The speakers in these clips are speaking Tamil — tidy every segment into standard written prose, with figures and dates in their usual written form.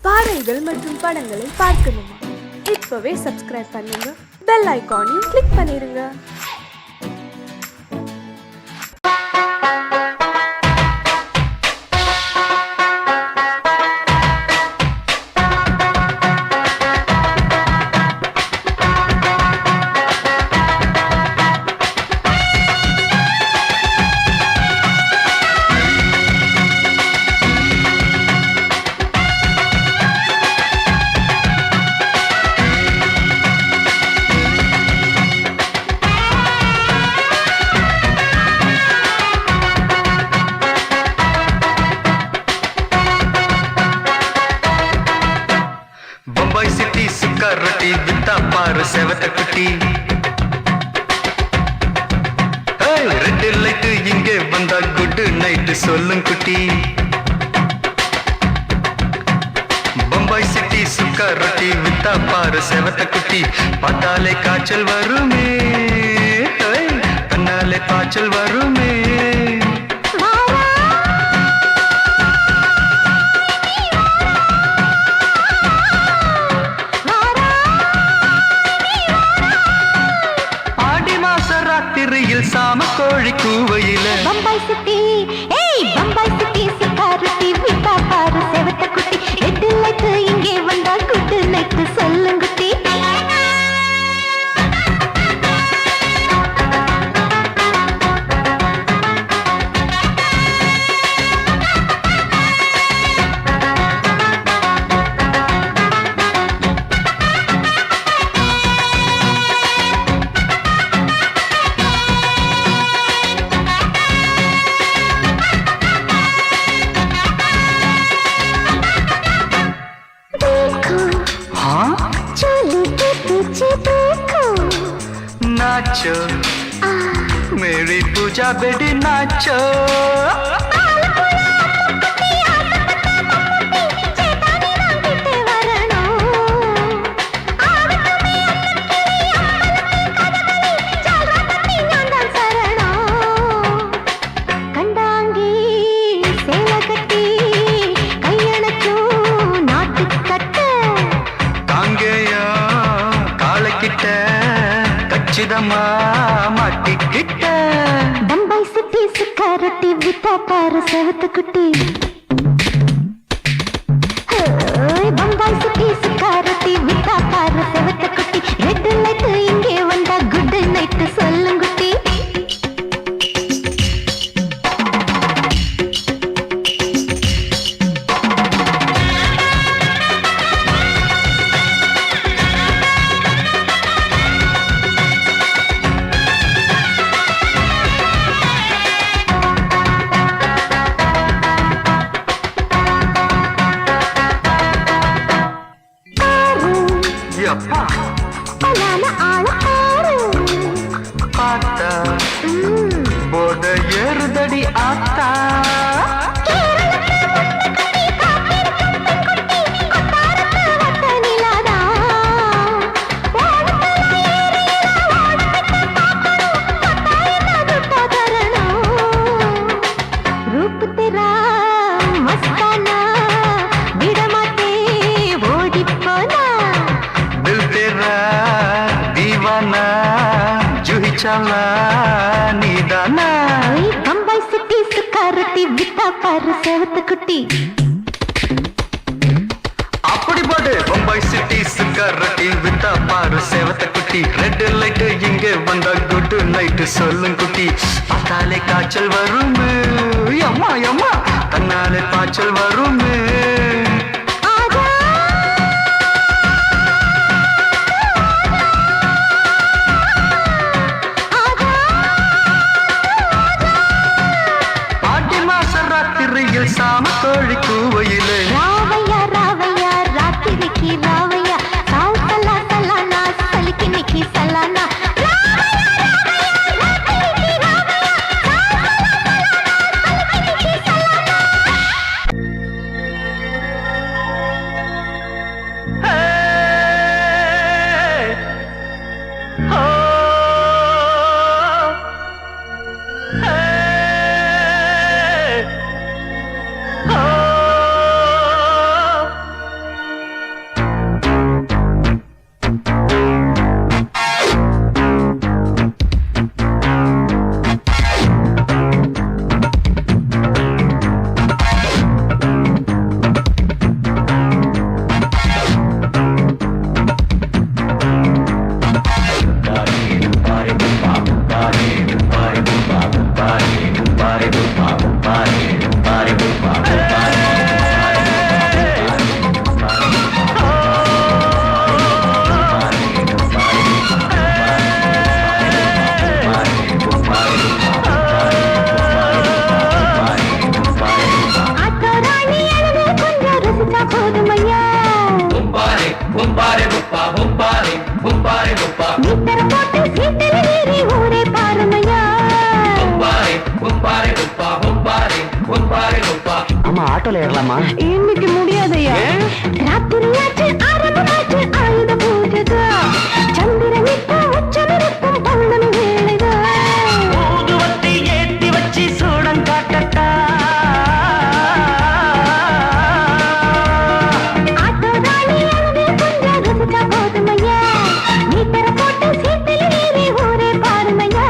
பாடல்கள் மற்றும் படங்களை பார்க்கணுமா? இப்பவே சப்ஸ்கிரைப் பண்ணுங்க, பெல் ஐகானையும் கிளிக் பண்ணிருங்க. சிட்டி சுக்காரட்டி வித்தா பாரு செவத்த குட்டி. ரெட் லைட் இங்கே வந்தா குட் நைட் சொல்லும் குட்டி. பம்பாய் சிட்டி சுக்காரட்டி வித்தா பாரு செவத்த குட்டி. பார்த்தாலே காய்ச்சல் வருமே, கண்ணாலே காய்ச்சல் வருமே. ராத்திரியில் சாம கோழி கூவையில பம்பாய் சிட்டி, பம்பாய் சிட்டி சிக்காரட்டி விட்டா பாரு செவத்த குட்டி. ரெட் லைட் இங்கே வந்தா குட் நைட் சொல்லுங்குட்டி. नाचो मेरी पूजा बेटी नाचो. மாட்டிக்கிட்ட பம்பாய் சிட்டி சுக்காரட்டி விட்டா பாரு செவத்த குட்டி. பம்பாய் சிட்டி சுக்காரட்டி விட்டா பாரு செவத்த குட்டி. ரெட் லைட் இங்கே வந்தா குட் நைட் சொல்லுங்குட்டி. பார்த்தா போத ஏறுதடி ஆத்தா. रूप तेरा मस्ताना विडमाते ओडी पोना. दिल तेरा दीवाना जूही चला नीदाना. बम्बाई सिटी सुकारती विता पाரு செவத்த குட்டி. அப்படி பாடு பம்பாய் சிட்டி சுக்காரட்டி வித்தா பாரு செவத்த குட்டி. ரெட் லைட் இங்கே வந்தா குட் நைட் சொல்லும் குட்டி. பார்த்தாலே காய்ச்சல் வருமே, அம்மா அம்மா தன்னாலே காய்ச்சல் வருமே. ஆடி மாச ராத்திரியில் சாம கோழி கூவையிலே ராவையா ராவையா ராத்திரிக்கு ராவையா சால் சலா சலானா சலிக்கு நிக்கி சலானா. மீட்டர் போட்டு சீட்டில் ஏறி ஊரே பாருமையா. ஆமா ஆட்டோல ஏறலாமா? இன்னைக்கு முடியாதையா, ராத்திரியாச்சு ஆரம்பமாச்சு ஆயுத பூஜைதா. சந்திரன் இப்ப உச்சமிருக்கும் பௌர்ணமி வேளைதா. ஊதுவத்தி ஏத்தி வச்சு சூடம் காட்டட்டா. ஆட்டோ ராணி அழுது கொஞ்சம் ரசிச்சா போதுமையா. மீட்டர் போட்டு சீட்டில் ஏறி ஊரே பாருமையா.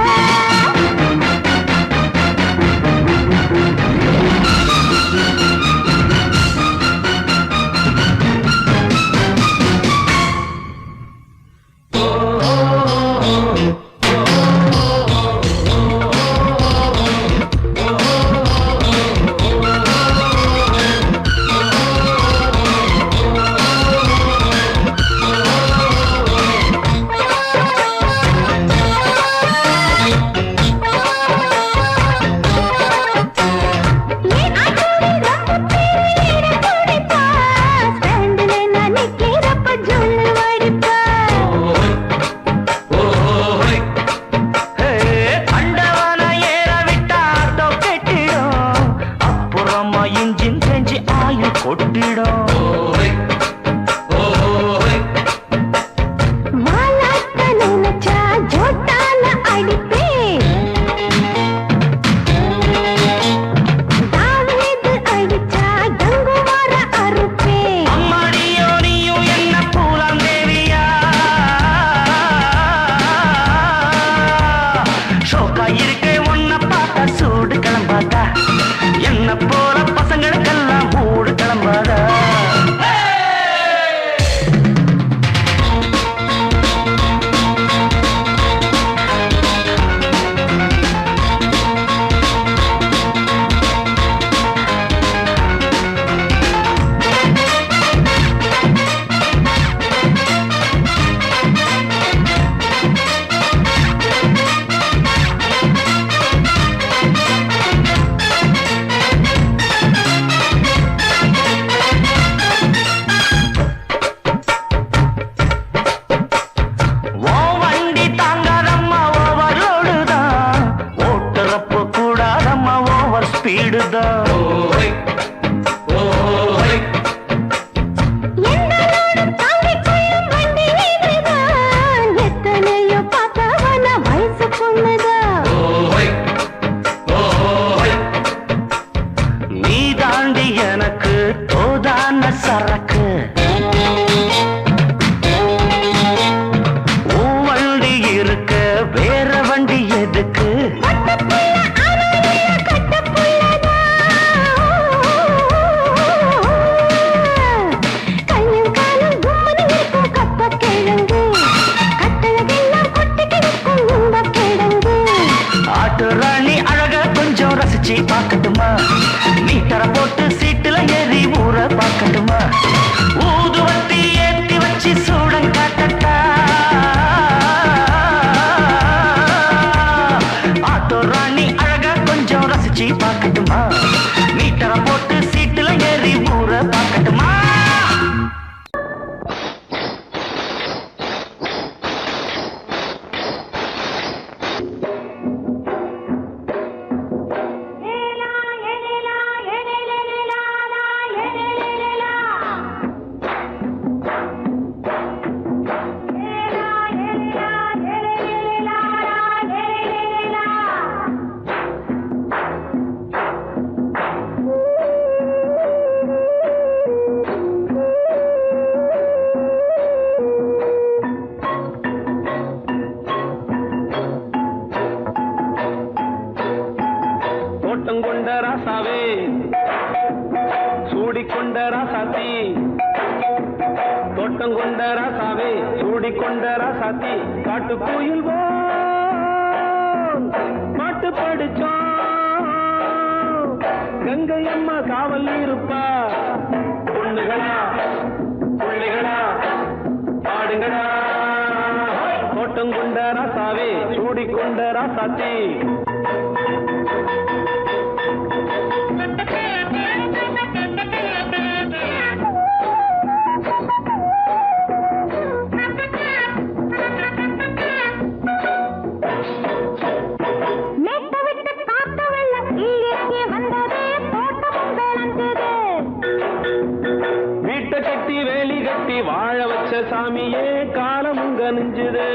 வேலி கட்டி வாழ வச்ச சாமியே காலமுங்க நெஞ்சுது.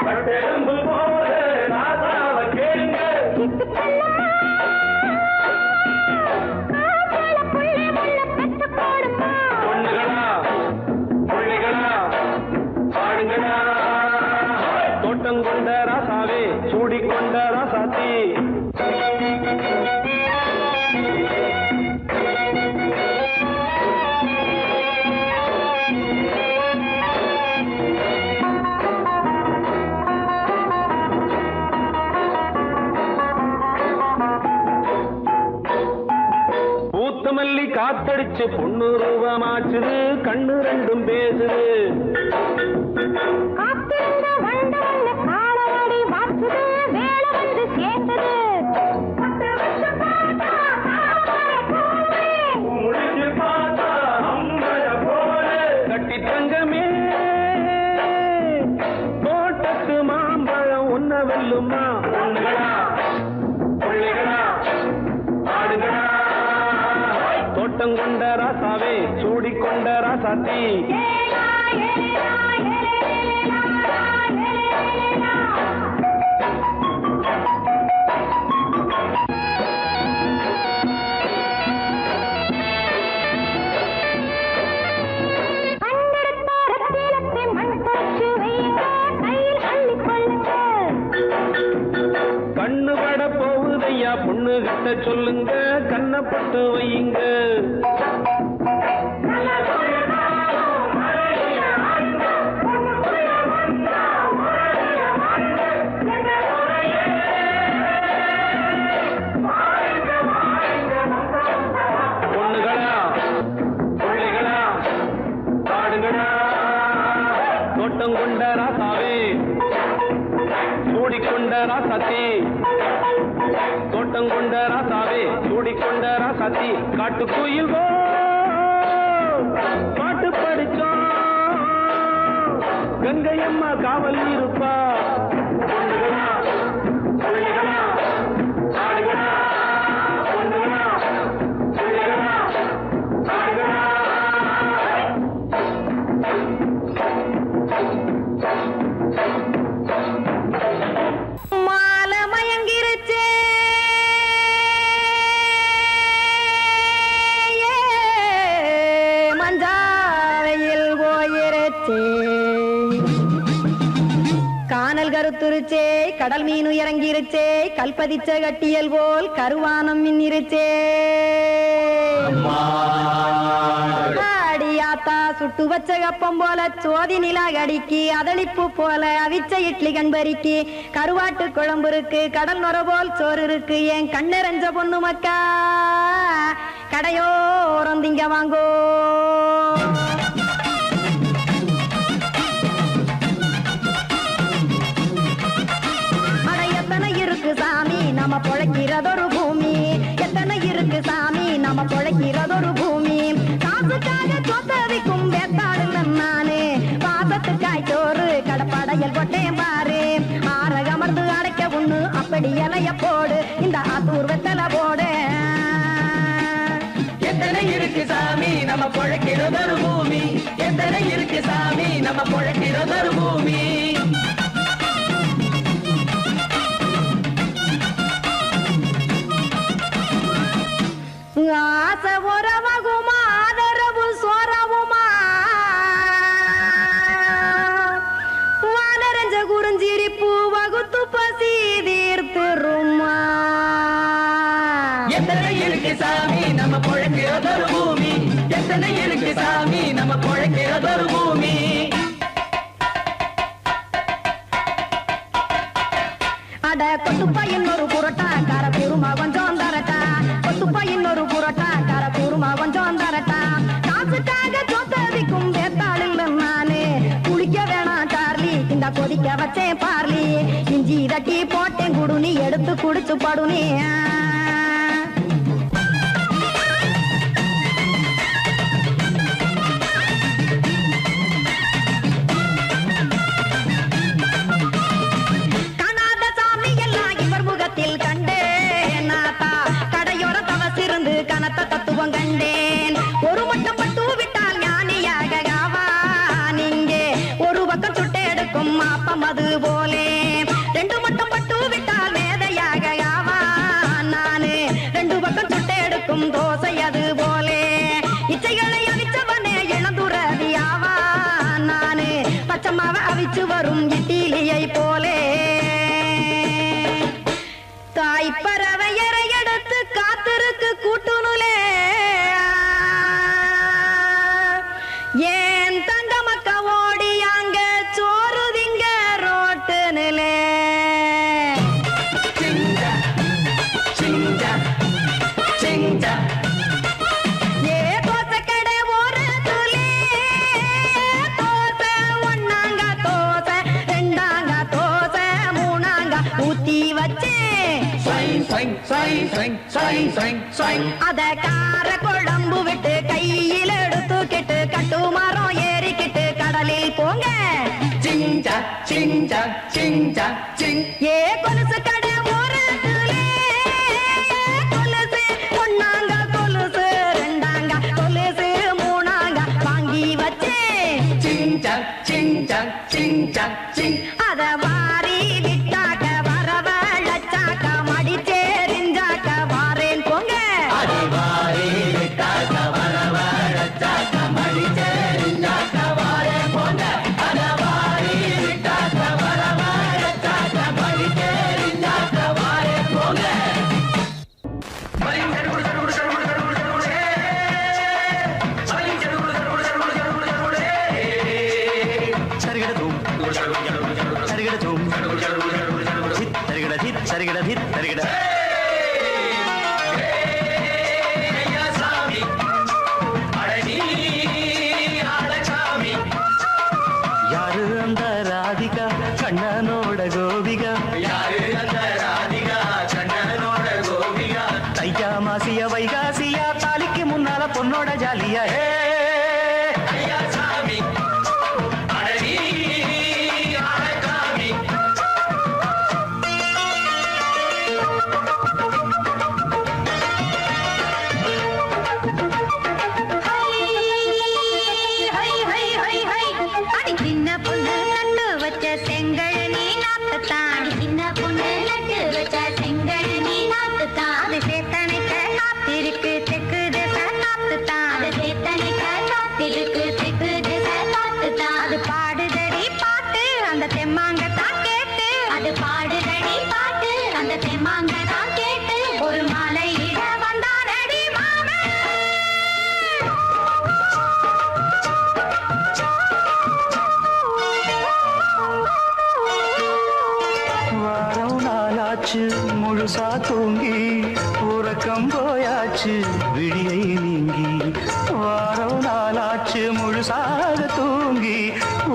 கட்டெரும்பு போல ராசாவ கேளுங்க. பொண்ணுகளா புள்ளிகளா பாடுங்களா. தோட்டம் கொண்ட ராசாவே சூடிக்கொண்ட ராசாத்தி. மல்லி காத்தடிச்சு பொண்ணு ரூபமாச்சுது. கண்ணு ரெண்டும் பேசுது. கட்டி தங்கமே தோட்டத்து மாம்பழம் ஒன்ன வெல்லுமா. பொண்ணுகளா புள்ளிகளா ஆடுகளா. தோட்டம் கொண்ட ராசாவே சூடிக்கொண்ட ராசாத்தி. கண்ணு பட போகுதையா பொண்ணு கிட்ட சொல்லுங்க. கண்ணப்பட்டு வையுங்க. பொண்ணுகளா புள்ளிகளா பாடுங்களா. தோட்டம் கொண்ட ராசாவே சூடிக்கொண்ட ராசாத்தி. தோட்டம் கொண்ட ராசாவே சூடிக்கொண்ட ராசாத்தி. காட்டு கோயில் பாட்டு படிச்சோம். கங்கையம்மா காவல் இருப்பா. பொண்ணுகளா புள்ளிகளா ஆடுகளா. பொண்ணுகளா புள்ளிகளா ஆடுகளா. மாலை மயங்கிருச்சே மஞ்சாவையில் போயிருச்சே. கானல் கருத்துருச்சே கடல் மீன் இறங்கிருச்சே. கல்பதிச்ச கட்டியல் போல் கருவானம் மின்னிருச்சே. ஆடியாத்தா சுட்டு வச்ச கப்பம் போல சோதி நிலா கடிக்கு. அதளிப்பு போல அவிச்ச இட்லி கண்பறிக்கு. கருவாட்டு குழம்பு இருக்கு கடல் நொர போல் சோறு இருக்கு. என் கண்ணெரஞ்ச பொண்ணு மக்கா கடையோரம் திங்க வாங்கோ. எத்தனை இருக்கு சாமி நம்ம பொழைக்கிறதொரு பூமி. எத்தனை இருக்கு சாமி நம்ம பொழைக்கிறதொரு பூமி. காசுக்காக சொத்தவிக்கும் வேத்தாடு நானு. பாசத்துக்காய் சோறு கடப்படையல் கொட்டேன் பாரு. ஆற அமர்ந்து அடைக்க ஒண்ணு அப்படி இலைய போடு. இந்த ஆத்தூர் வெத்தலை போடு. எத்தனை இருக்கு சாமி நம்ம பொழைக்கிறதொரு பூமி. எத்தனை இருக்கு சாமி நம்ம பொழைக்கிறதொரு பூமி. ஆசை உறவகுமா ஆதரவு சோரவுமா. வானரஞ்ச குறிஞ்சிரிப்பு வகுத்து பசி தீர்த்துருமா. எத்தனை இருக்கு சாமி நம்ம பொழைக்கிறதொரு பூமி. எத்தனை இருக்கு சாமி நம்ம பொழைக்கிறதொரு பூமி. அட கொத்துப்பா இன்னொரு புரட்டா கார குருமா கொஞ்சம் தரட்டா. கொத்துப்பா இன்னொரு புரட்டா கார குருமா கொஞ்சம் தரட்டா. காசுக்காக சொத்தவிக்கும் வேத்தாளில் நானு. குளிக்க வேணாம் சார்லி இந்த கொதிக்க வச்சேன் பார்லி. இஞ்சி தட்டி போட்டேன் குடுனி எடுத்து குடிச்சு படுனி. கண்டே நாத்தா கடையோர தவசிருந்த இருந்து கனத்த தத்துவம் கண்டேன். ஒரு மட்டும் பட்டு விட்டால் ஞானியாக ஆவான். இங்கே ஒரு பக்கம் சுட்டு எடுக்கும் மாப்பம் அது போலே, ரெண்டு மட்டும் பட்டு விட்டால் மேதையாக ஆவான். நானு ரெண்டு பக்கம் சுட்டு எடுக்கும் தோசை அது போலே, இச்சைகளை அவிச்சவனே இளந்துறவி ஆவான். நானு பச்சமாவ அவிச்சு வரும் இட்டிலியை போலே, தாய் பறவையரை எடுத்து காத்திருக்கு கூட்டுனுலே, ஏன் தங்க மக்க ஓடி அங்க சோறுதிங்க ரோட்டு நிலே. ஏ தோசை கடை ஒரு துளி, தோசை ஒன்னாங்க தோசை, ரெண்டாங்க தோசை, மூணாங்க ஊத்தி வச்சேன். அத கார குழம்பு விட்டு கையில் எடுத்துக்கிட்டு கட்டு மரம் ஏறிக்கிட்டு கடலில் போங்க. ஏ கொலுசு கடை ஒரு துளி, கொலுசு ஒன்னாங்க கொலுசு, ரெண்டாங்க கொலுசு, மூணாங்க வாங்கி வச்சேன். அத வாரி விட்டாக்க வரவழைச்சாக்க மடிச்சேரிஞ்சாக்க வாரேன் போங்க. யாரு அந்த ராதிகா கண்ணனோட கோபிகா, தையா மாசிய வைகாசியா, தாலிக்கு முன்னால பொண்ணோட ஜாலியா. முழுசா தூங்கி உறக்கம் போயாச்சு விழியை நீங்கி, வாரம் நாளாச்சு முழுசாக தூங்கி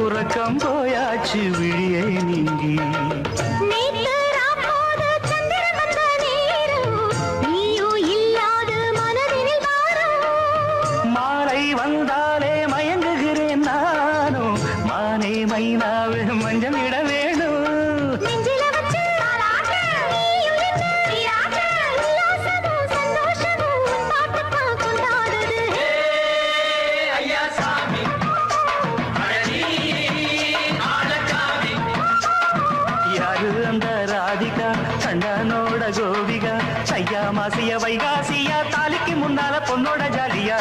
உறக்கம் போயாச்சு விழியை நீங்கி. மாலை வந்தாலே மயங்குகிறேன் நானும், மானே மைனாவே மஞ்சம் இட வேணும். கண்ணனோட கோபிகா, தையா மாசிய வைகாசியா, தாலிக்கு முன்னால பொண்ணோட ஜாலியா.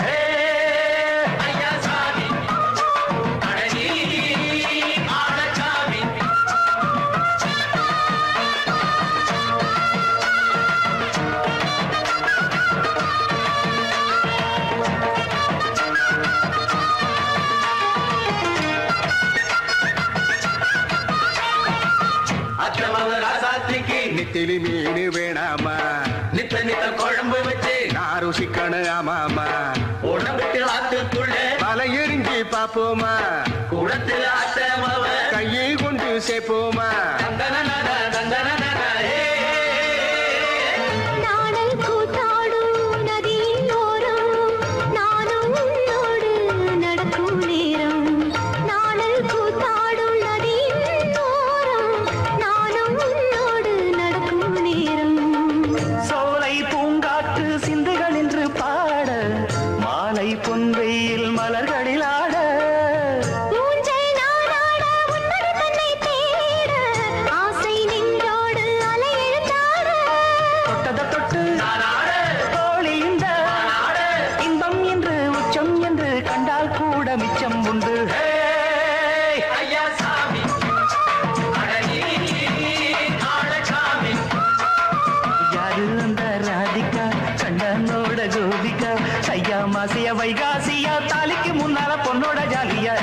நெத்திலி மீன் வேணாமா, நித்த நித்த குழம்பு வச்சு நான் ருசிக்கணும் ஆமாமா. உடம்புக்கு ஆத்துக்குள்ள வலை எரிஞ்சு பாப்போமா, குடத்துல ஆத்தமாவ கையை கொண்டு சேர்ப்போமா. சோலை பூங்காற்று சிந்துகள் என்று மிச்சம் உண்டு. ஐயா சாமி அழகி ஆளசாமி. யாரு அந்த ராதிகா கண்ணனோட கோபிகா ஐயா மாசிய வைகாசியா தாலிக்கு முன்னால பொண்ணோட ஜாலியா.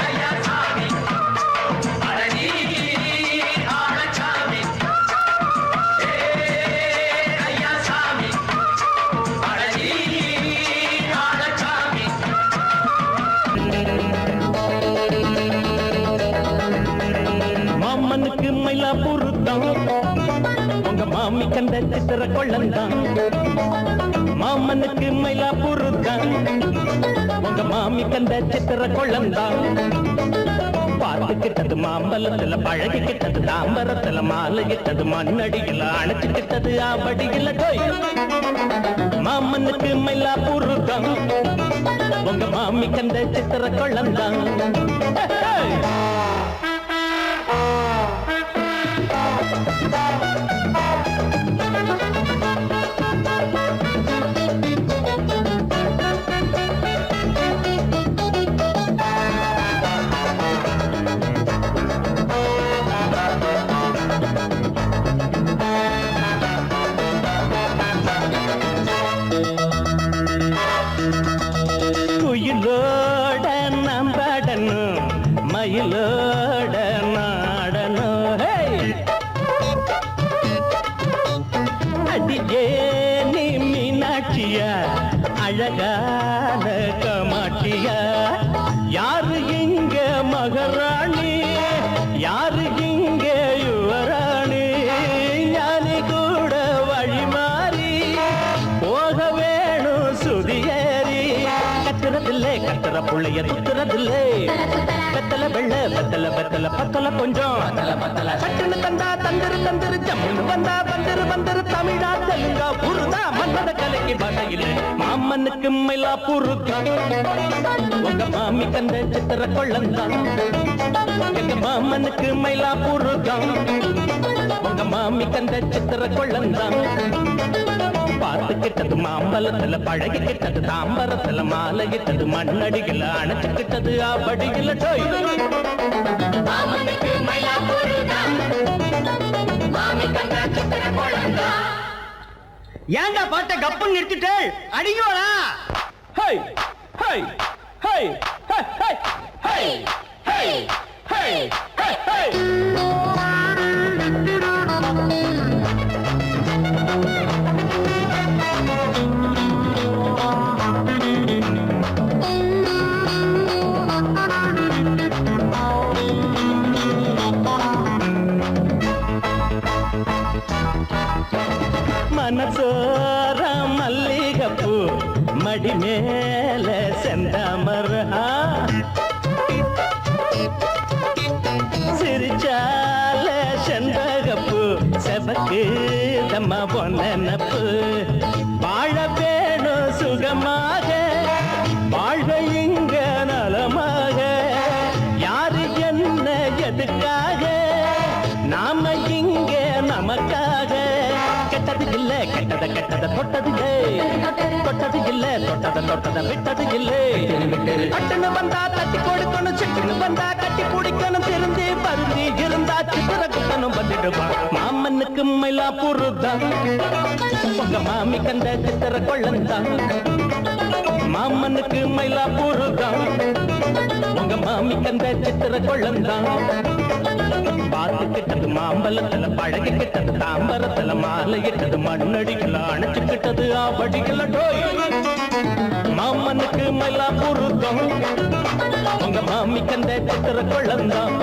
ஐயா சாமி அழகி ஆளசாமி. ஐயா சாமி அழகி ஆளசாமி. மாமனுக்கு மயிலாப்பூர் தான் உங்க மாமி கண்ட சித்திர கொள்ளந்தான். மாமனுக்கு மயிலாப்பூர் தான் உங்க மாமி கண்ட சித்திர கொள்ளந்தான். பார்த்துக்கிட்டது மாம்பழத்துல பழகிக்கிட்டது தாம்பரத்துல மாலையிட்டது மண்ணடியில அணைச்சுக்கிட்டது ஆவடியில டோய். மாமனுக்கு மயிலாப்பூர் தான் உங்க மாமி கண்ட சித்திர கொள்ளந்தான். குயிலோட நம்படணும் மயிலோட நாடணும். அடியே நீ மீனாட்சியா அழகான கமாட்சியா. யாரு இங்க மகாராணி யாரு இங்க யுவராணி. ஞானி கூட வழி மாறி போக வேணும் சுதியேறி. கத்துறதில்லை கத்துற புள்ளைய துத்துறதில்லை. வெத்தல வெள்ள வெத்தல வெத்தல பத்தல கொஞ்சம் சட்டுன்னு தந்தா தந்திரு தந்திரு ஜம்முன்னு வந்தா வந்திரு வந்திரு. தமிழா தெலுங்கா புருதா மன்னத கலைக்கு வகையில் மாமனுக்கு மயிலாப்பூர் தான் உங்க மாமி கண்ட சித்திர கொள்ளந்தான். எங்க மாமனுக்கு மயிலாப்பூர் தான் உங்க மாமி கண்ட சித்திர கொள்ளந்தான். பார்த்துக்கிட்டது மாம்பழத்துல பழகிக்கிட்டது தாம்பரத்துல மாலையிட்டது மண்ணடிகள அணைச்சுக்கிட்டது ஆவடியில டோய். மாமனுக்கு மயிலாப்பூர் தான் மாமி கண்ட சித்திர கொள்ளந்தான். ஏன்டா பாட்ட கப்புன்னு நிறுத்திட்டு அடிங்கோடா. ஹை ஹை ஹை ஹை ஹை ஹை ஹை ஹை ஹை. மனசோர மல்லிகப்பூ மடி மேல செந்தாமர. சிரிச்சால செண்பகப்பூ செபக்கு தம்மா பொன்னப்பு. வாழ வேணும் சுகமாக வாழ்க இங்க நலமாக. யாரு என்ன எதுக்காக நாம இங்க நமக்காக. கெட்டது இல்ல கெட்டத கெட்டத தொட்டது இல்லை தொட்டது இல்ல தொட்டத தொட்டத விட்டது இல்லை. கட்டுன்னு வந்தா தட்டி கொடுக்கணும் சிட்டுன்னு வந்தா கட்டி பிடிக்கணும். திருந்தி பருந்தி இருந்தா சித்திர குட்டனும் வந்துடுவா. மாமனுக்கு மயிலாப்பூர் தான் உங்க மாமி கண்ட சித்திர கொள்ளந்தான். மாமனுக்கு மயிலாப்பூர் தான் உங்க மாமி கண்ட சித்திர கொள்ளந்தான். பார்த்துக்கிட்டது மாம்பழத்துல பழகிக்கிட்டது தாம்பரத்துல மாலையிட்டது மண்ணடிகள அணைச்சுக்கிட்டது ஆவடிகள டோய். மாமனுக்கு மயிலாப்பூர் தான் உங்க மாமி கண்ட சித்திர கொள்ளந்தான்.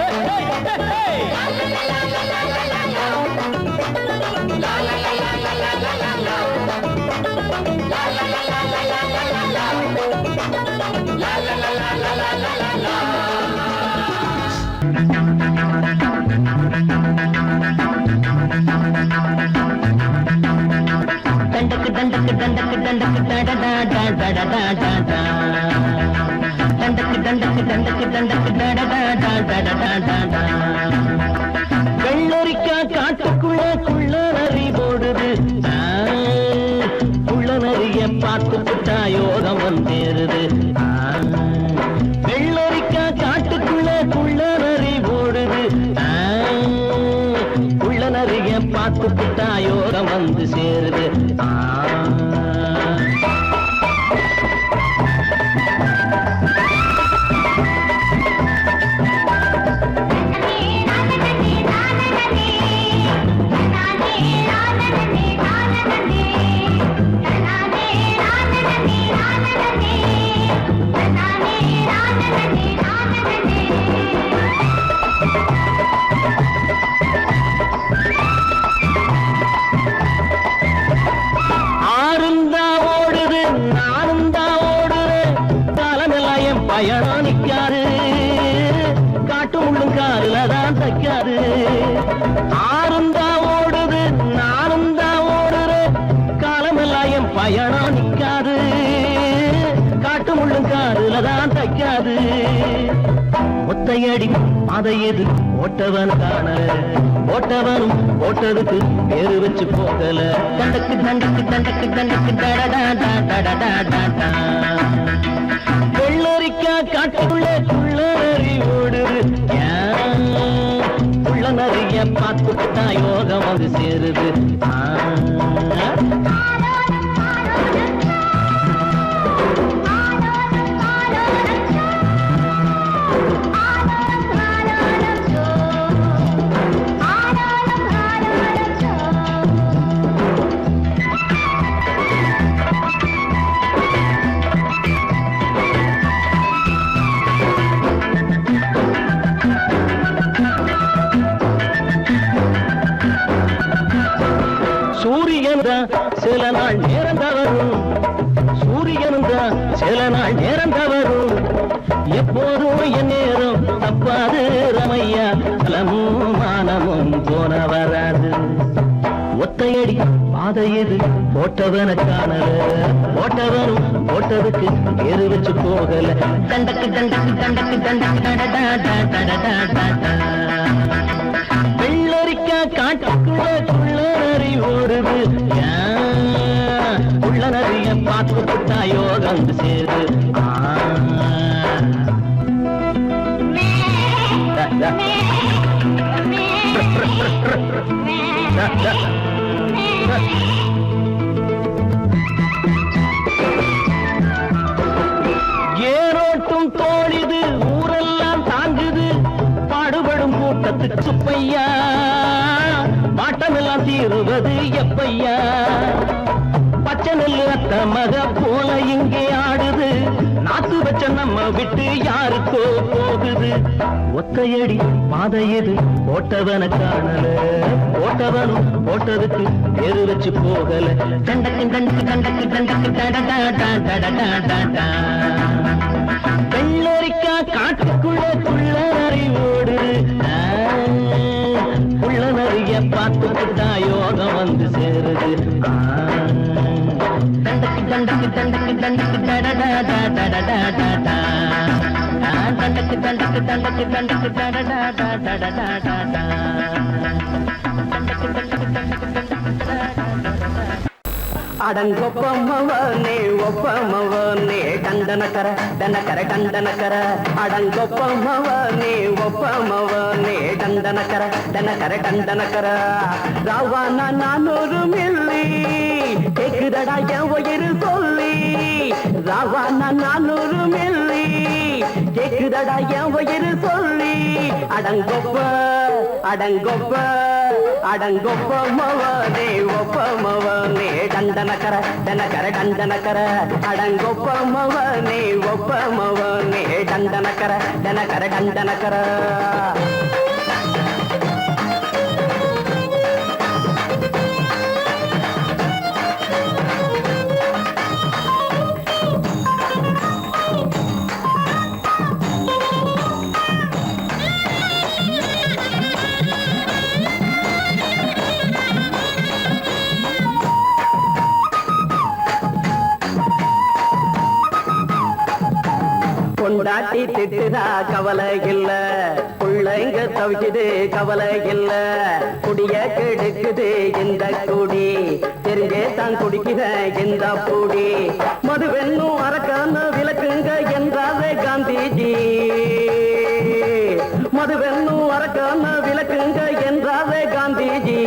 தண்டக்கு தண்டக்கு தண்டக்கு தண்டக்கு தடடா தடடா தடடா. தண்டக்கு தண்டக்கு தண்டக்கு தண்டக்கு தடடா தடடா தடடா. வெள்ளரிக்கா காட்டுக்குள்ள குள்ள நரி போடுது. குள்ள நரிய பார்த்து புட்டா யோகம் வந்தேருது. சேருது. ஆறுந்தா ஓடுது நானும் தான் ஓடுறேன், காலமெல்லாம் என் பயணம் நிக்காது, காட்டு முள்ளும் காலில தான் தைக்காது. ஆறுந்தா ஓடுது நானும் தான் ஓடுறேன், காலமெல்லாம் என் பயணம் நிக்காது, காட்டு முள்ளும் காலில தான் தைக்காது. ஒத்தையடி அதை எது ஓட்டவன் காணல, ஓட்டவனும் ஓட்டதுக்கு பேரு வச்சு போகல. தண்டக்கு தண்டக்கு தண்டக்கு தண்டக்கு டடடா வெள்ளரிக்கா காட்டுக்குள்ள குள்ள நரி ஓடுது, உள்ள நரிய பார்த்துக்கிட்டா யோகம் வந்து சேருது. சூரியன்தான் சில நாள் நேரம் தவறும், சூரியன்தான் சில நாள் நேரம் தவறும், எப்போதும் என் நேரம் தப்பாது ரமையா, பலமும் மானமும் போன வராது. ஒத்தையடி பாதை எது போட்டவன காணல, போட்டவனும் போட்டதுக்கு பேரு வச்சு போகல. தண்டக்கு தண்டக்கு தண்டக்கு தண்டக்கு வெள்ளரிக்கா காட்டுக்குள்ள குள்ள நரி ஓடுது, உள்ள நரிய பார்த்துக்கிட்டா யோகம் சேரு. ஏரோட்டும் தோழிது ஊரெல்லாம் தாங்குது, பாடுபடும் கூட்டத்துக்கு சுப்பையா, மாட்டமெல்லாம் தீருவது எப்பையா. பச்சை நெல்லு அத்த மக போல இங்கே ஆடுது, நாத்து வச்ச நம்ம விட்டு யாருக்கோ போகுது. ஒத்தையடி பாதை எது போட்டவன காணல, போட்டவனும் போட்டதுக்கு பேரு வச்சு போகல. தண்டக்கு தண்டக்கு தண்டக்கு தண்டக்கு டடடா வெள்ளரிக்கா காட்டுக்குள்ள குள்ள நரி ஓடுது, உள்ள நரிய பார்த்துக்கிட்டா யோகம் வந்து சேருது. தண்டக்கு தண்டக்கு தண்டக்கு தண்டக்கு டடடா தண்டக்கு தண்டக்கு தண்டக்கு தண்டக்கு டடடா அடங்கொப்பமவனே ஒப்பமவனே டண்டனக்கர டனக்கர டண்டனக்கர, அடங்கொப்பமவனே ஒப்பமவனே டண்டனக்கர டனக்கர டண்டனக்கர. ராவான 400 மில்லி கேக்குதடா என் உயிர் சொல்லி, ராவான 400 மில்லி கேக்குதடா என் உயிர் சொல்லி. அடங்கொப்ப அடங்கொப்ப அடங்கொப்பமவனே ஒப்பமவனே டண்டனக்கர டனக்கர டண்டனக்கர, அடங்கொப்பமவனே ஒப்பமவனே டண்டனக்கர டனக்கர டண்டனக்கர. பொண்டாட்டி திட்டுதா கவலை இல்ல, பிள்ளைங்க தவிக்குது கவலை இல்ல, குடிய கெடுக்குது இந்த குடி, தெரிஞ்சே தான் குடிக்குத இந்த பூடி. மதுவென்னும் அரக்கான விளக்குங்க என்றாவே காந்திஜி, மதுவென்னும் அரக்கான விளக்குங்க என்றாவே காந்திஜி.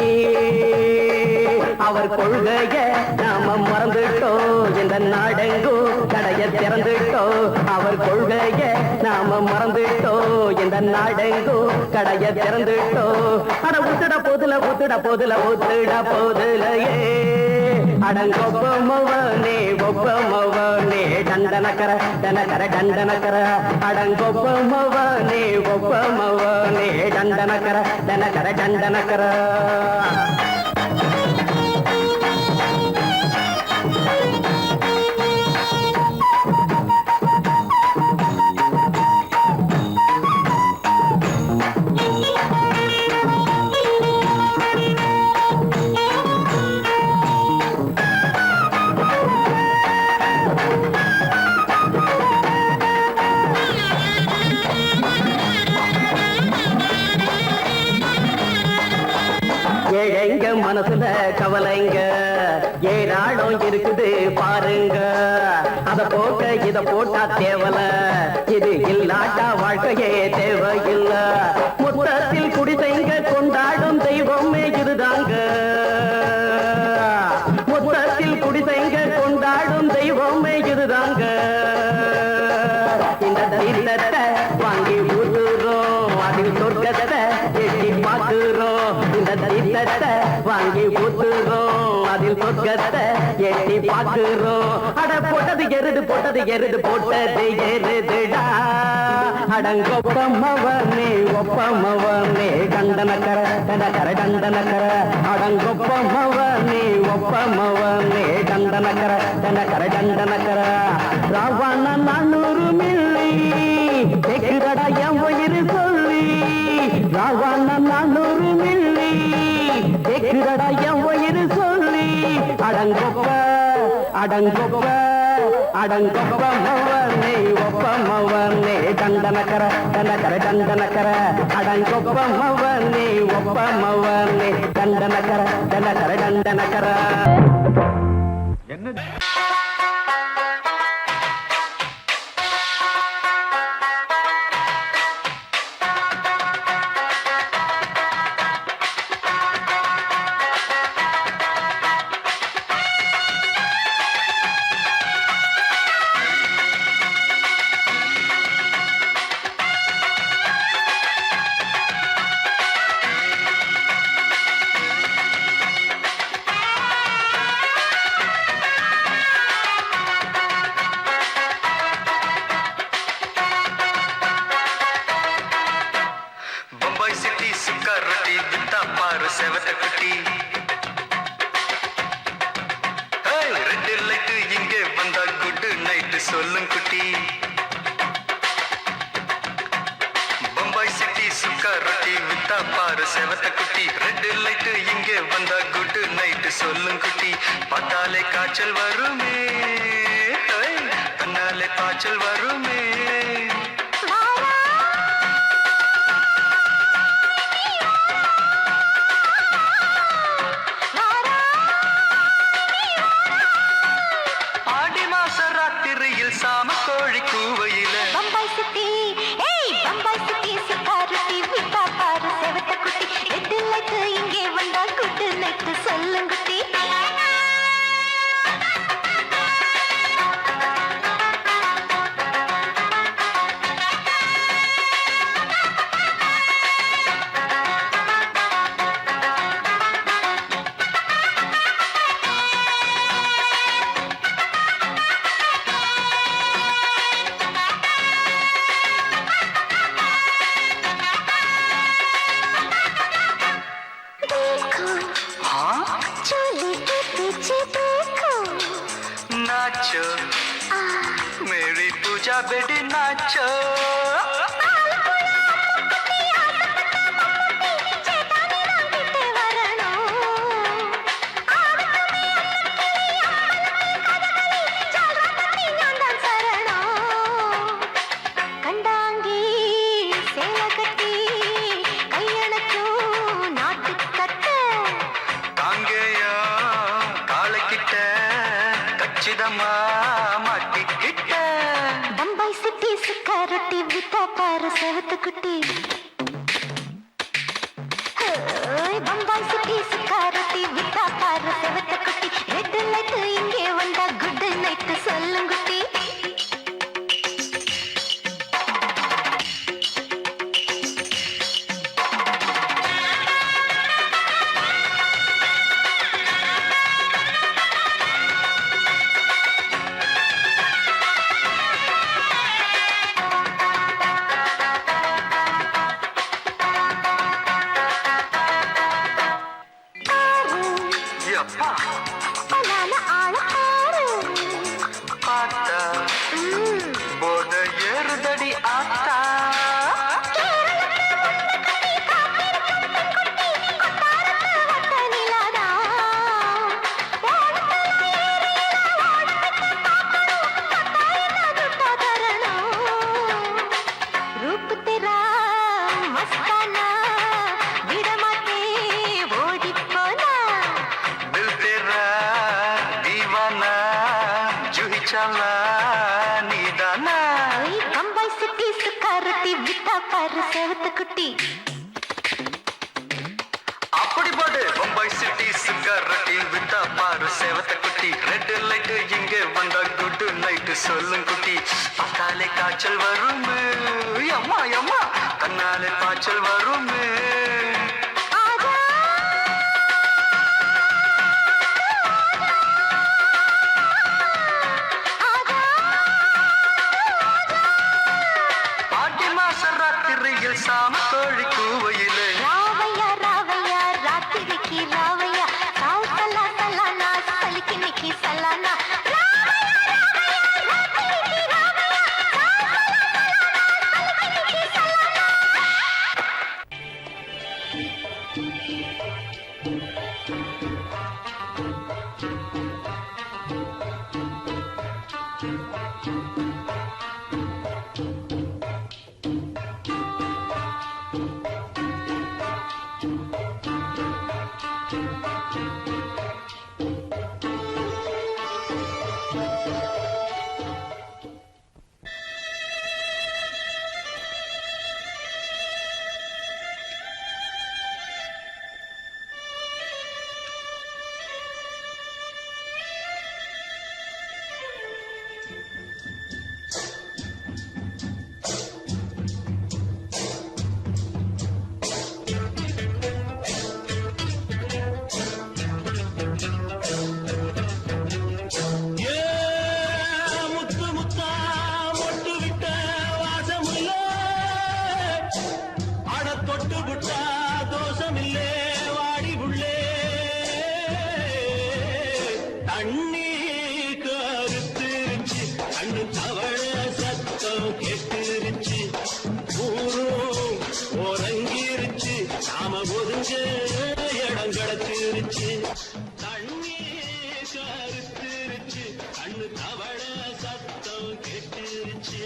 அவர் கொள்கை கொள்கைய நாம மறந்துட்டோம் இந்த நாடெங்கும் கடைய திறந்துட்டோம் அவர் கொள்கைய நாம மறந்துட்டோம் இந்த நாடெங்கும் கடைய திறந்துட்டோம் அட ஊத்துட போதுல ஊத்துட போதுல ஊத்துட போதுலையே அடங்கொப்பமவனே ஒப்பமவனே டண்டனக்கர டனக்கர டண்டனக்கர அடங்கொப்பமவனே ஒப்பமவனே டண்டனக்கர டனக்கர டண்டனக்கர ஏழைங்க மனசுல கவலைங்க ஏராளம் இருக்குது பாருங்க அத போட்ட இத போட்டா தேவல இது இல்லாட்டா வாழ்க்கையே தேவையில்ல முத்தத்தில் குடிசைங்க கொண்டாடும் தெய்வமே இதுதாங்க முத்தத்தில் குடிசைங்க கொண்டாடும் தெய்வமே இதுதாங்க இந்த தீர்த்தத்தை வாங்கி ஊத்துறோம் அதில் சொர்க்கத்தை எட்டி பார்க்கிறோம் இந்த தீர்த்தத்தை வாங்கி ஊத்துறோம் அதில் சொர்க்கத்தை எட்டி பார்க்கிறோம் அட போட்டது எருது போட்டது எருதுடா அடங்கொப்பமவனே ஒப்பமவனே கண்டனக்கர டனக்கர டண்டனக்கர அடங்கொப்பமவனே ஒப்பமவனே கண்டனக்கர டனக்கர டண்டனக்கர ராவண 400 மில்லி கேக்குதடா என் உயிர் சொல்லி ராவண 400 மில்லி கேக்குதடா என் உயிர் சொல்லி அடங்கொப்ப அடங்கொப்ப அடங்கொப்பமவனே ஒப்பமவனே டண்டனக்கர டனக்கர டண்டனக்கர அடங்கொப்பமவனே ஒப்பமவனே டண்டனக்கர டனக்கர டண்டனக்கர என்ன பம்பாய் சிட்டி சுக்கா ரொட்டி வித்தா பாரு செவத்த குட்டி ரெட் லைட் இங்கே வந்தா குட் நைட் சொல்லும் குட்டி பம்பாய் சிட்டி சுக்கா ரொட்டி வித்தா பாரு செவத்த குட்டி ரெட் லைட் இங்கே வந்தா குட் நைட் சொல்லும் குட்டி பார்த்தாலே காய்ச்சல் வருமே கண்ணாலே காய்ச்சல் வருமே சாம கோழி கூவையில பம்பாய் சிட்டி ஏய் பம்பாய் சிட்டி சிக்காருட்டி விட்டா பாரு செவத்த குட்டி ரெட் லைட் இங்கே வந்தா குட் நைட் சொல்லுங்குட்டி नाचो मेरी पूजा बेटी नाचो கண்டாங்கி சேல கட்டி கையணக்கும் நாட்டு கட்ட தாங்கேயா காலக்கிட்ட கச்சிதமா மாட்டிக்கிட்ட பம்பாய் சிட்டி சுக்காரொட்டி வித்தா பாரு செவத்து குட்டி பம்பாய் சிட்டி சுக்காரொட்டி வித்தா பாரு செவத்து குட்டி பிடிச்சாலா நீதானா பம்பாய் சிட்டி சுக்காரத்தி விட்டா பாரு சேவத்து குட்டி அப்படி போடு பம்பாய் சிட்டி சிக்காரட்டி விட்டா பாரு சேவத்த குட்டி ரெட் லைட் இங்க வந்தா குட் நைட் சொல்லும் குட்டி பார்த்தாலே காய்ச்சல் வருமே அம்மா அம்மா கண்ணாலே காய்ச்சல் வருமே ஆடி மாச ராத்திரியில் சாம கோழி கூவையிலே ராவையா ராவையா ராத்திரிக்கு ராவையா சாவு சலா சலானா சலிக்கு நிக்கி சலானா இடம் கிடைச்சிருச்சு தண்ணி கருத்திருச்சு கண்ணு தவள சத்தம் கெட்டுருச்சு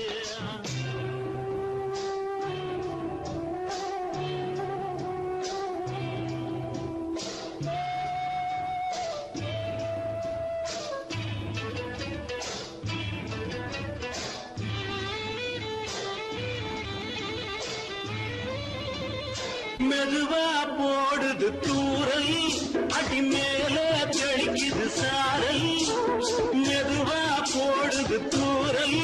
மெதுவா போடுது தூரல் அடி மேல தெளிக்குது சாரல் மெதுவா போடுது தூரல்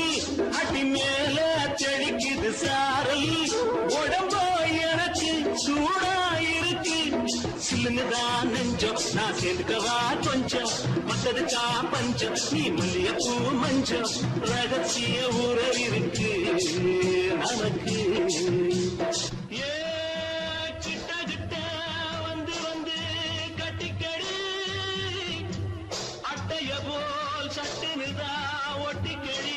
அடி மேல தெளிக்குது சாரல் உடம்போ எனக்கு சூடா இருக்கு சில்லுங்கதான் நெஞ்சம் நான் சேர்ந்துக்கவா கொஞ்சம் மத்ததுக்கா பஞ்சம் நீ மல்லியப்பூ மஞ்சம் ரகசிய உறவு இருக்கு நமக்கு போல் சட்டுமிதா ஒட்டிக்கடி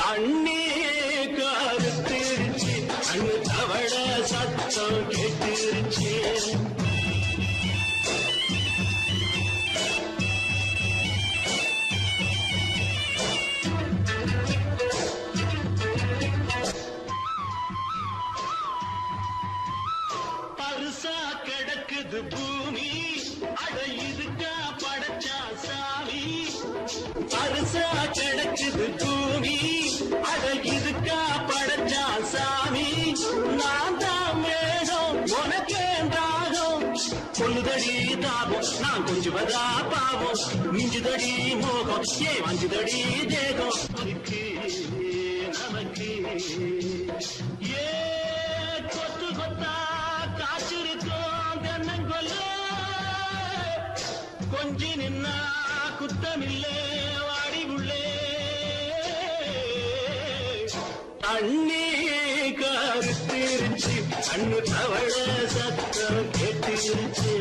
தண்ணி கருத்திருச்சு அண்ணு தவள சத்தம் கேட்டுருச்சு பருசா கிடக்குது பூமி அட இதுக்கா படைச்சா சாமி பருசா கிடக்குது பூமி அட இதுக்கா படைச்சா சாமி நான் தான் மேகம் உனக்கே தாகம் கொள்ளுதடி தாபம் நான் கொஞ்சுவதா பாவம் மிஞ்சுதடி மோகம் ஏ வஞ்சுதடி தேகம் நமக்கு ஏ கொத்து கொத்தா காய்ச்சிருக்கோம் தென்னங்கொல்ல கொஞ்சி நின்னா குத்தமில்லே வாடி உள்ளே தண்ணி கருத்திருச்சு அண்ணு தவள சத்தம் கேட்டிருச்சு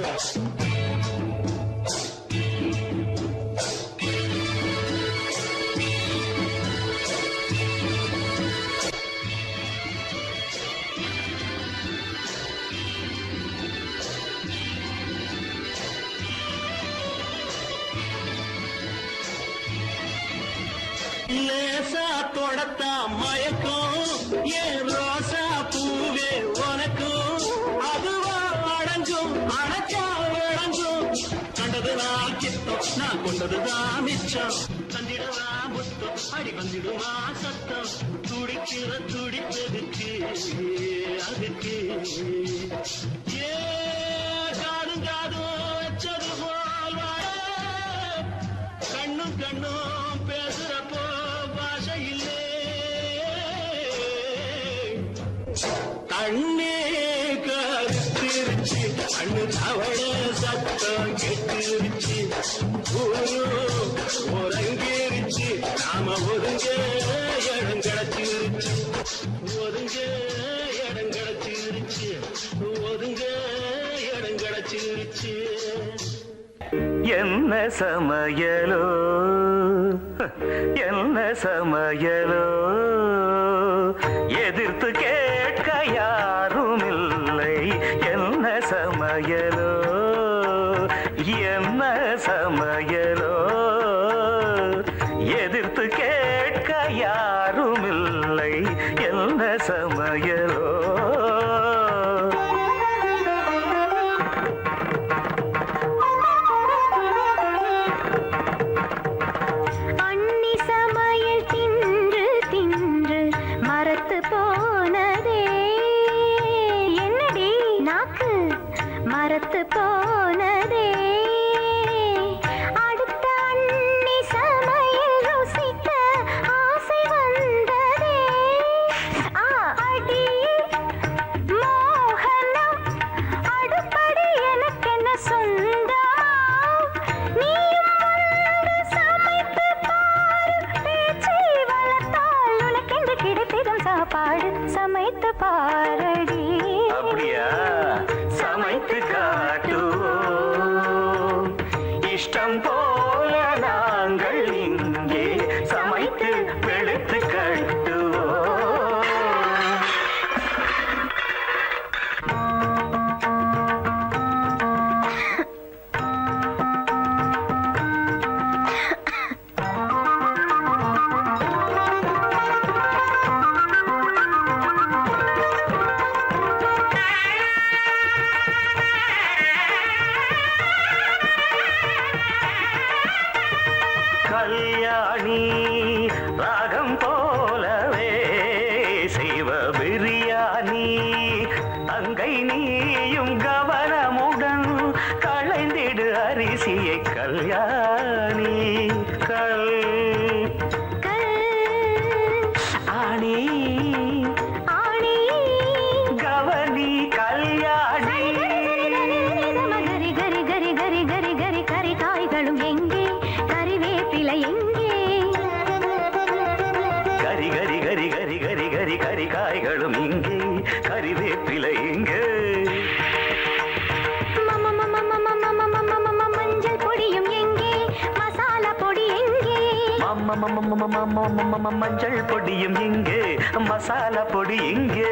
லேசா தொடத்தா மயக்கம் ஏன் ரோசா பூவே உனக்கும் அதுவா அடங்கும் அணைச்சா விளங்கும் கண்டது வந்ததனால் கித்தம் நான் கொண்டதுதான் மிச்சம் தந்திடவா முத்தம் அடி வந்திடுமா சத்தம் துடிக்கிற துடிப்பெதுக்கு அதுக்கு ஏ காதும் காதும் வச்சது போல் வாழ கண்ணும் கண்ணும் பேசுறப்போ பாஷை இல்லே கண்ணே கருத்திருச்சு கண்ணு தவள சத்தம் கெட்டிருச்சு ஒருங்கிருச்சு நாம ஒருங்க இடம் கிடச்சிருச்சு ஒருங்க இடம் கிடச்சிருச்சு ஒருங்க இடம் கிடச்சிருச்சு என்ன சமையலோ என்ன சமையலோ எதிர்த்து கேட்க யாரும் இல்லை என்ன சமையலோ என்ன சமையலோ எதிர்த்து கேட்க யாரும் இல்லை என்ன சமையலோ அண்ணி சமையல் தின்று தின்று மரத்து போனதே என்னடி நாக்கு மரத்து போனதே அடுத்த அண்ணி சமையல் ருசிக்க ஆசை வந்ததே அடி மோகனம் அடுப்படி எனக்கென்ன சொந்தம் நீயும் வந்து சமைத்து பாரு பேச்சை வளர்த்தால் உனக்கென்று கிடைத்திடும் சாப்பாடு சமைத்து பாரடி அப்படியா சமைத்து காட்டுவோம் இஷ்டம் போல நாங்கள் இங்கே சமைத்து வெளுத்து கட்டுவோம் கல்யாணி ராகம் போலவே செய்வ பிரியாணி அங்கை நீயும் கவனமுடன் களைந்திடு அரிசியை கல்யாணி ஆணி ஆணி கவனி கல்யாணி கரி கரி கரி கரி கரி கரி கரி காய்களும் எங்கே கறிவேப்பிலை எங்கே கரி கரி கரி கரி கரி கரி கரி காய்களும் இங்கே கறிவேப்பிலை இங்கே மஞ்சள் பொடியும் எங்கே மசாலா பொடி எங்கே மஞ்சள் பொடியும் இங்கே மசாலா பொடி இங்கே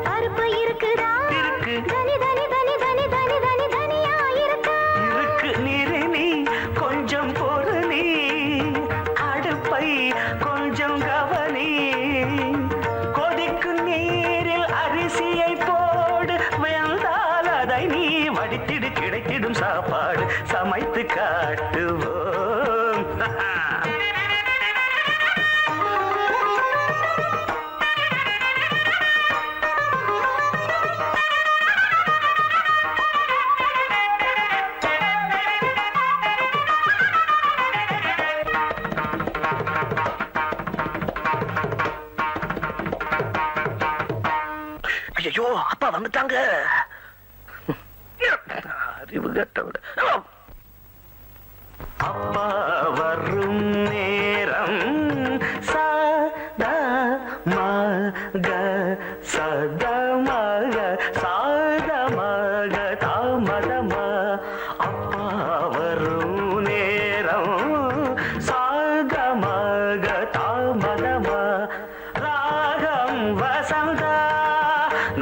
பருப்பு இருக்குதா இருக்கு தனி தனி தனி தனி தனி தனி தனியா இருக்கா இருக்கு நீரு நீ கொஞ்சம் பொறு நீ அடுப்பை கொஞ்சம் கவனி கொதிக்கும் நீரில் அரிசியை போடு வெந்தால் அதை நீ வடித்திடு கிடைத்திடும் சாப்பாடு சமைத்து காட்டுவோம் ஐயோ அப்பா வந்துட்டாங்க அறிவு கட்டவிட அப்பா வரும் நேரம் சதா மக சதா மக சாத மக தாமதமா அப்பா வரும் நேரம் சாத மக தாமதமா ராகம் வசந்தா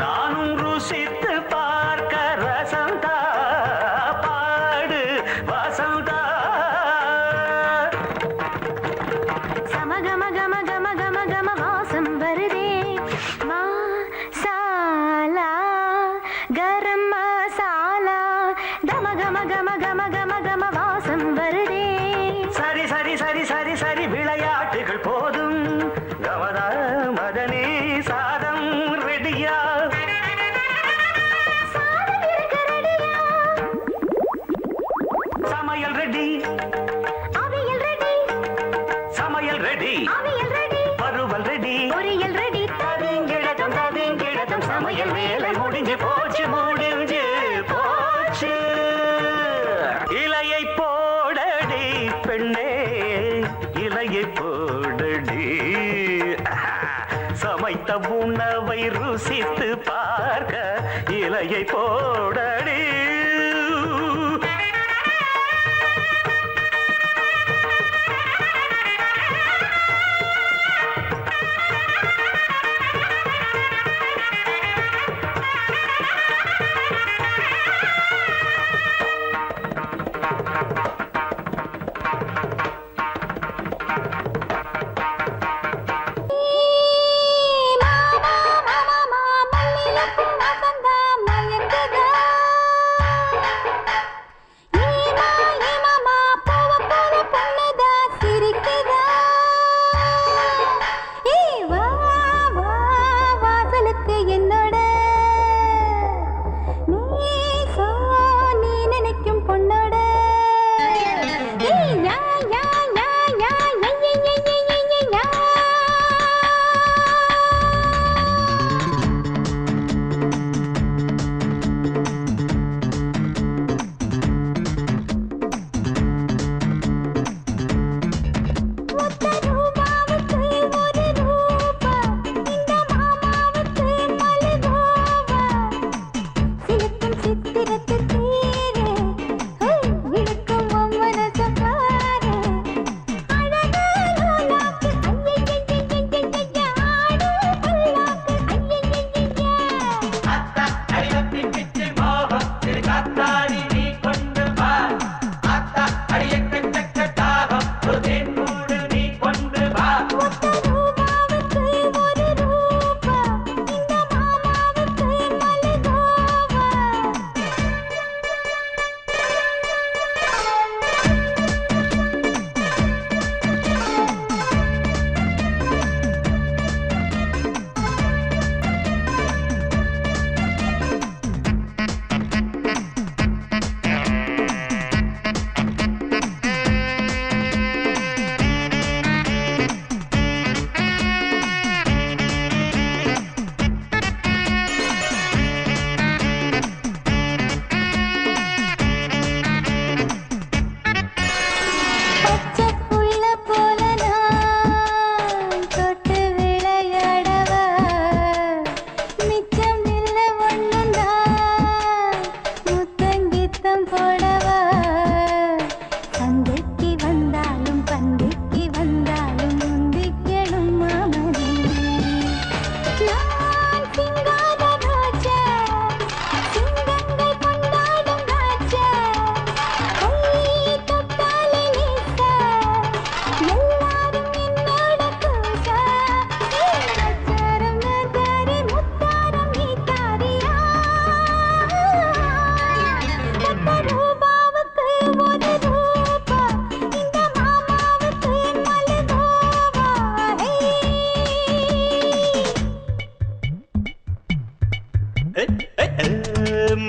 நானும் ருசித்து பார்க்க ரசந்தா பாடு வசந்தா சமையல் ரெடி அவியல் ரெடி சமையல் ரெடி அவியல் ரெடி வறுவல் ரெடி பொரியல் ரெடி ததிங்கிழதும் சமையல் வேலை முடிஞ்சு போச்சு இலையை போடடி பெண்ணே இலையை போடடி சமைத்த உணவை ருசித்து பார்க்க இலையை போடடி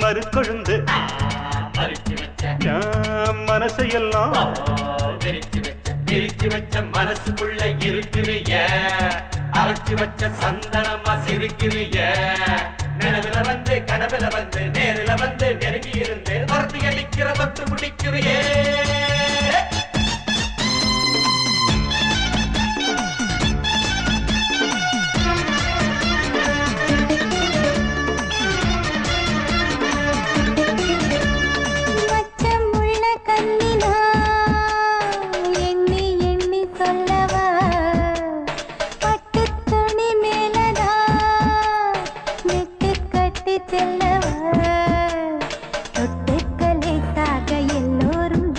மறுக்கொழுந்து மனசையெல்லாம் பிரிச்சு வச்ச மனசுக்குள்ள இருக்கிறிய அரைச்சு வச்ச சந்தனமா சிரிக்கிறிய நிலவுல வந்து கனவுல வந்து நேரில வந்து நெருங்கி இருந்து வரத்து அடிக்கிற பத்து முடிக்கிறியே எல்லோரும்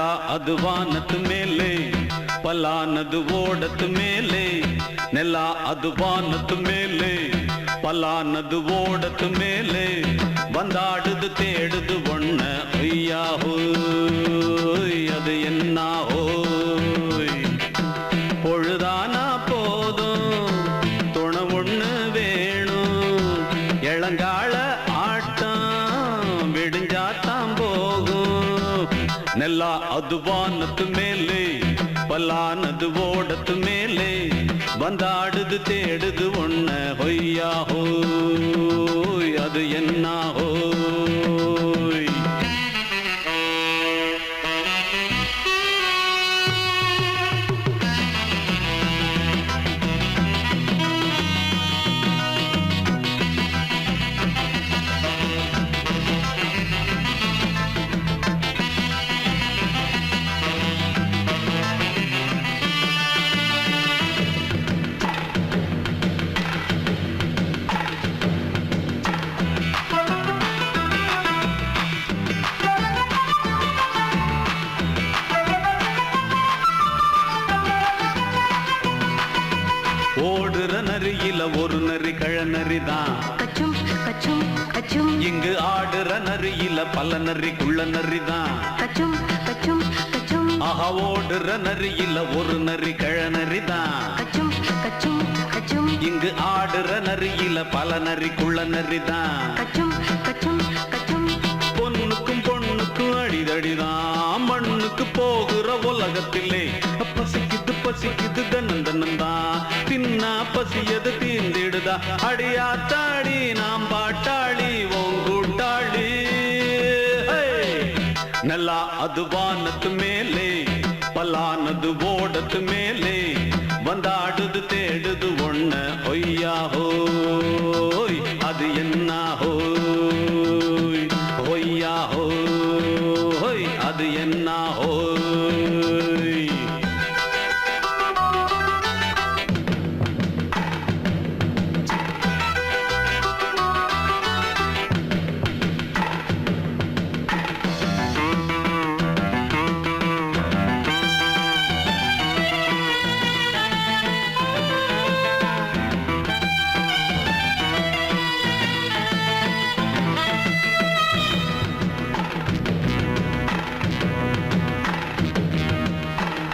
ನೆಲ ಅದು ವಾನದ ಮೇಲೆ ಪಲಾನದು ಓಡದ ಮೇಲೆ ನೆಲ ಅದು ವಾನದ ಮೇಲೆ ಪಲಾನದು ಓಡದ ಮೇಲೆ வந்தாடுது தேடுது ஒண்ண ஐயா ஹோய் அது என்ன ஹோய் பொழுதானா போதும் துணை ஒண்ணு வேணும் இளங்கால ஆட்டம் விடிஞ்சாத்தான் போகும் நெல்லா அது வானத்து மேலே பல்லானது ஓடத்து மேலே வந்தாடுது தேடுது ஒண்ண ஹொய்யா ஹோய் அது என்ன ஹோய் ஓடுற நரியில ஒரு நரி கழநரிதான் கச்சும் கச்சும் கச்சும் இங்கு ஆடுற நரியில பல நரிக்குள்ள நரிதான் கச்சும் கச்சும் கச்சும் ஆஹா ஓடுற நரியில ஒரு நரி கழநரிதான் கச்சும் கச்சும் கச்சும் இங்கு ஆடுற நரியில பல நரிக்குள்ள நரிதான் கச்சும் கச்சும் கச்சும் பொண்ணுக்கும் பொண்ணுக்கும் அடிதடிதான் மண்ணுக்கு போகிற உலகத்திலே பசிக்குது பசிக்குது தன்னந்தனந்தான் தின்னா பசியது தீந்திடுதா அடியாத்தாடி நாம் பாட்டாளி ஓங்கூட்டாளி நல்லா அது வானத்து மேலே பல்லானது ஓடத்து மேலே வந்தாடுது தேடுது ஒண்ண ஒய்யா ஹோய் அது என்ன ஹோய் ஒய்யா ஹோய் அது என்ன ஹோய்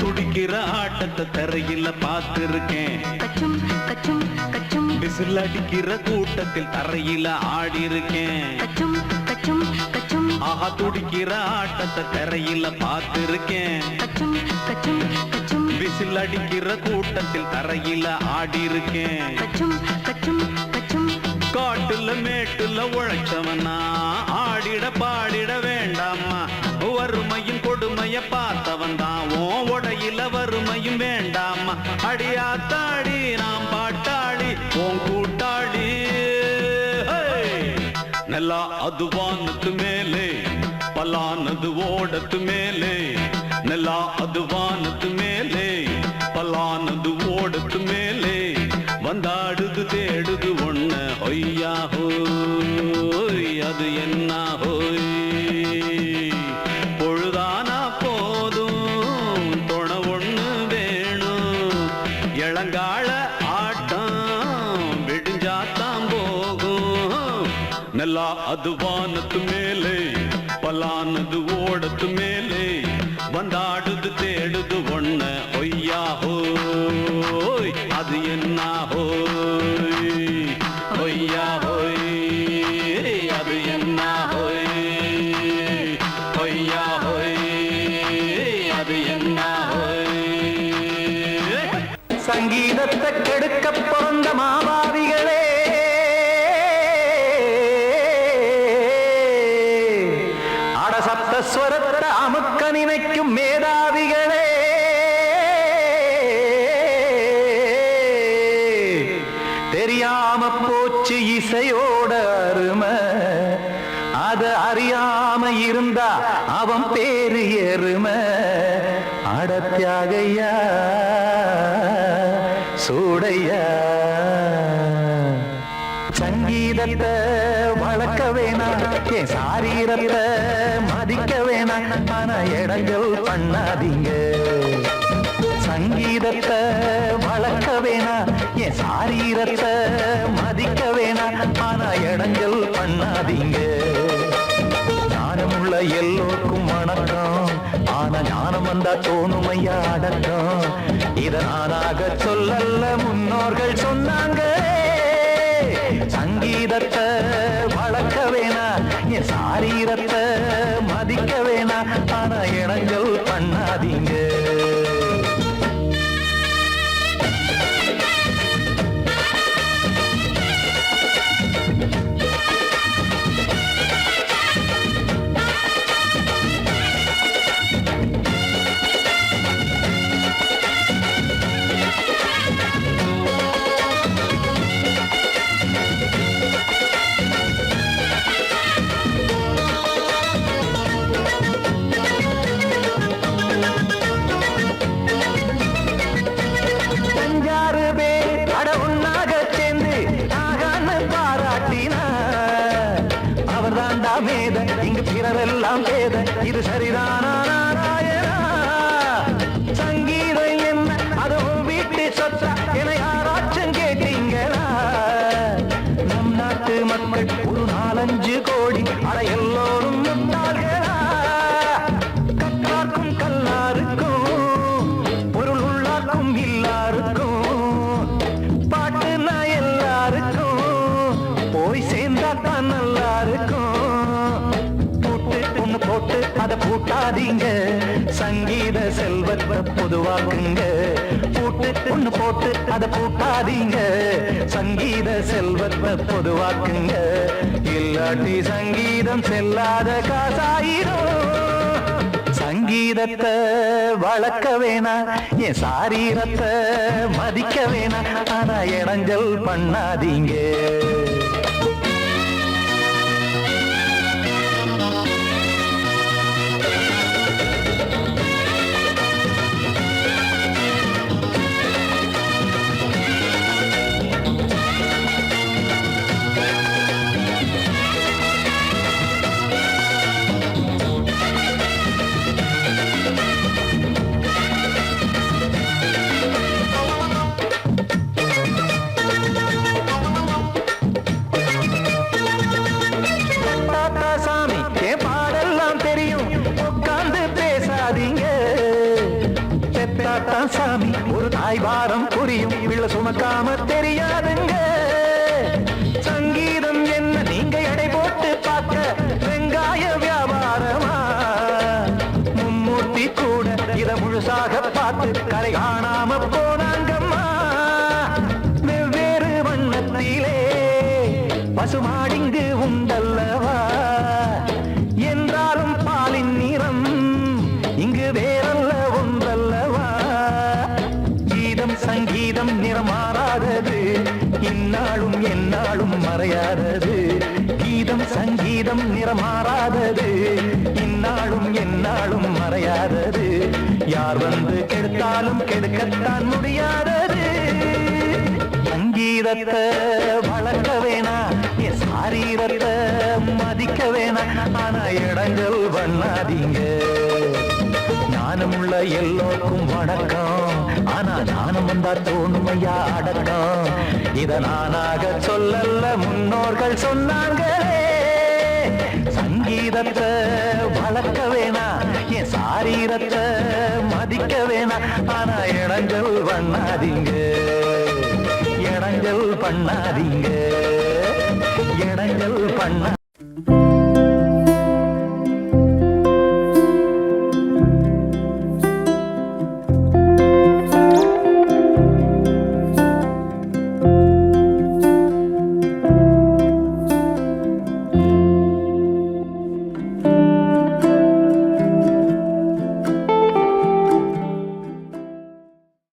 துடிக்கிற ஆட்டத்தை தரையில பார்த்திருக்கேன் கச்சும் கச்சும் கச்சும் விசில் அடிக்கிற கூட்டத்தில் தரையில ஆடி இருக்கேன் கச்சும் கச்சும் கச்சும் ஆஹா துடிக்கிற ஆட்டத்தை தரையில பார்த்திருக்கேன் கச்சும் கச்சும் கச்சும் விசில் அடிக்கிற கூட்டத்தில் தரையில ஆடி இருக்கேன் கச்சும் கச்சும் கச்சும் காட்டுல மேட்டுல உழைச்சவனா ஆடிட பாடிட வேண்டாமா வறுமையும் கொடுமைய பார்த்தவன் தான் ஓ உடையில வறுமையும் வேண்டாமா அடியாத்தாடி நாம் பாட்டாளி ஓன் கூட்டாளி நல்லா அது வானத்து மேலே பல்லானது ஓடத்து மேலே நல்லா அது வானத்து மேலே பல்லானது ஓடத்து மேலே வந்தாடுது தேடுது ஒண்ண ஒய்யா ஹோய் அது என்ன ஹோய் பொழுதானா போதும் துணை ஒண்ணு வேணும் இளங்கால ஆட்டம் விடிஞ்சாத்தான் போகும் நல்லா அது வானத்து மேலே பல்லானது ஓடத்து மேலே வந்தாடுது தேடுது ஒண்ண ஒய்யா ஹோய் அது என்ன ஹோய் ஒய்யா ஹோய் அது என்ன ஹோய் ஒய்யா ஹோய் அது என்ன ஹோய் சங்கீதத்தை கெடுக்க பிறந்த மாபாவிகளே அடசப்தஸ்வரத்தை அமுக்க நினைக்கும் மேதாவிகளே தெரியாம போச்சு இசையோட அருமை அத அறியாம இருந்தா அவன் பேரு எருமை அடத்தியாகையா சூடையா சங்கீதத்தை வளர்க்க வேணாம் என் சாரீரத்தை மதிக்க வேணாம் ஆனா இடைஞ்சல் பண்ணாதீங்க. சங்கீதத்தை வளர்க்க வேணா, என் சாரீரத்தை மதிக்க வேணா, ஆனா இடைஞ்சல் பண்ணாதீங்க. ஞானமுள்ள எல்லோருக்கும் வணக்கம், ஆனா ஞானம் வந்தா தோணுமையா அடக்கம். இத நானாக சொல்லல்ல, முன்னோர்கள் சொன்னாங்க. சங்கீதத்தை வளர்க்க வேணா, என் சாரீரத்தை மதிக்க வேணா, ஆனா இடைஞ்சல் பண்ணாதீங்க. இங்கு பிறரெல்லாம் பேத, இது சரிதானா நாராயணா? சங்கீதம் என்ன அதுவும் வீட்டு சொத்தா என யாராச்சும் கேட்டீங்களா? நம் நாட்டு மக்கள் ஒரு 4-5 கோடி, அட எல்லோரும் முட்டாள்களா? கற்றார்க்கும் கல்லாருக்கும் பொருள் உள்ளார்க்கும் எல்லாருக்கும் பாட்டுனா எல்லாருக்கும் போய் சேர்ந்தாத்தான் நல்லா இருக்கும். போட்டு அதை பூட்டாதீங்க, சங்கீத செல்வத்தை பொதுவாக்குங்க. பூட்டு ஒண்ணு போட்டு அதை பூட்டாதீங்க, சங்கீத செல்வத்தை பொதுவாக்குங்க. இல்லாட்டி சங்கீதம் செல்லாத காசாயிரும். சங்கீதத்தை வளர்க்க வேணா, என் சாரீரத்தை மதிக்க வேணா, ஆனா இடைஞ்சல் பண்ணாதீங்க. சாமி ஒரு தாய் வாரம் புரியும், பிள்ளை சுமக்காம தெரியாதுங்க. சங்கீதம் என்ன நீங்க எடை போட்டு பார்க்க வெங்காய வியாபாரமா? மும்மூர்த்தி கூட இத முழுசாக பார்த்து கரை காணாம போனாங்கம்மா. வெவ்வேறு வண்ணத்திலே பசுமாடிங்கு உண்டல்லவா? என்றாலும் பாலின் நிறம் இங்கு வேறல்ல ஒன்றல்லவா? சங்கீதம் நிறமாறாதது, இந்நாளும் எந்நாளும் மறையாதது. கீதம் சங்கீதம் நிறமாறாதது, இந்நாளும் எந்நாளும் மறையாதது. யார் வந்து கெடுத்தாலும் கெடுக்கத்தான் முடியாதது. சங்கீதத்தை வளர்க்க வேணா, என் சாரீரத்தை மதிக்க வேணா, ஆனா இடைஞ்சல் பண்ணாதீங்க. ஞானமுள்ள எல்லோருக்கும் வணக்கம், ஆனா ஞானம் வந்தா தோணுமையா அடக்கம். இத நானாக சொல்லல்ல, முன்னோர்கள் சொன்னாங்களே. சங்கீதத்தை வளர்க்க வேணா, என் சாரீரத்தை மதிக்க வேணா, ஆனா இடைஞ்சல் பண்ணாதீங்க. இடைஞ்சல் பண்ணாதீங்க, இடைஞ்சல் பண்ண